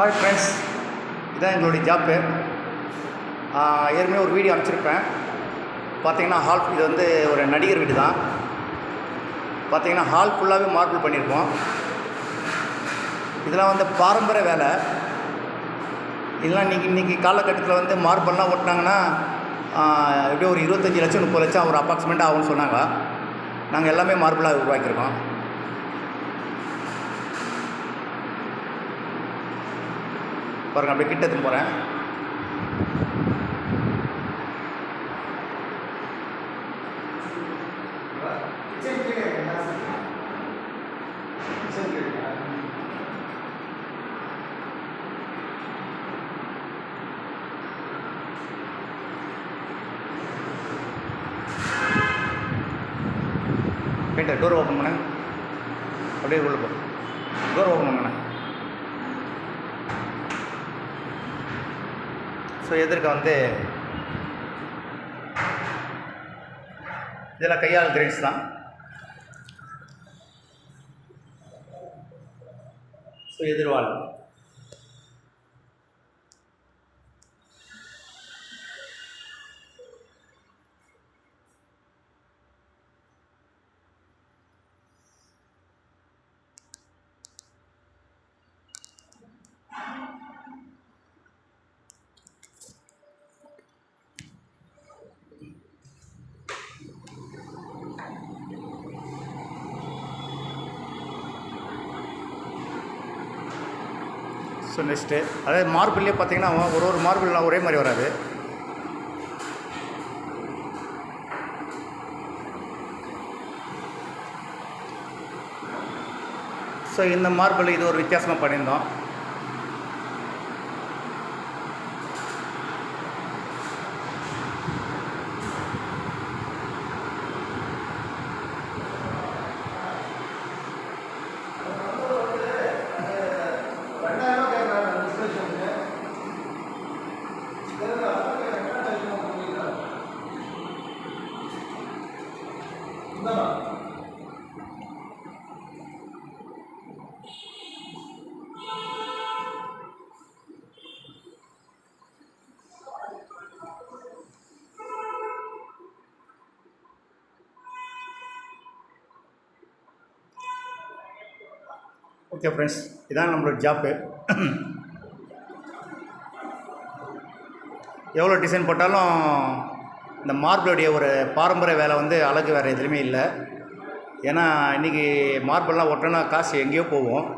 Hi friends, இதுதான் எங்களுடைய job. ஏற்கனவே ஒரு வீடியோ அனுப்பிச்சிருப்பேன். பார்த்தீங்கன்னா இது வந்து ஒரு நடிகர் வீடு தான். பார்த்தீங்கன்னா ஹால் ஃபுல்லாகவே மார்பிள் பண்ணியிருக்கோம். இதெல்லாம் வந்து பாரம்பரிய வேலை. இதெல்லாம் இன்றைக்கி காலகட்டத்தில் வந்து மார்பிள்லாம் ஓட்டினாங்கன்னா எப்படியும் ஒரு 25 லட்சம் 30 லட்சம் ஒரு அப்ராக்சிமேட்டாக ஆகும்னு சொன்னாங்க. நாங்கள் எல்லாமே மார்பிளாக உருவாக்கியிருக்கோம். பாருங்கள், அப்படியே கிட்ட எடுத்துன்னு போகிறேன். பெயிண்டர் டோர் ஓப்பன் பண்ணேன். அப்படியே உள்ள போ. டோர் ஓப்பன் பண்ணேன். ஸோ எதிர்க்க வந்து இதெல்லாம் கையால் கிரைன்ஸ் தான். ஸோ எதிர்வாள் ஸோ நெக்ஸ்ட்டு அதாவது மார்பிள்லேயே பார்த்தீங்கன்னா ஒரு மார்பிள்லாம் ஒரே மாதிரி வராது. ஸோ இந்த மார்பிள் இது ஒரு வித்தியாசமாக பண்ணியிருந்தோம். ஓகே ஃப்ரெண்ட்ஸ், இதான் நம்மளோட ஜாப்பு. எவ்வளோ டிசைன் போட்டாலும் இந்த மார்பிளுடைய ஒரு பாரம்பரிய வேலை வந்து அழகு வேறு எதுலேயுமே இல்லை. ஏன்னா இன்றைக்கி மார்பிள்லாம் ஒட்டினா காசு எங்கேயோ போகும்.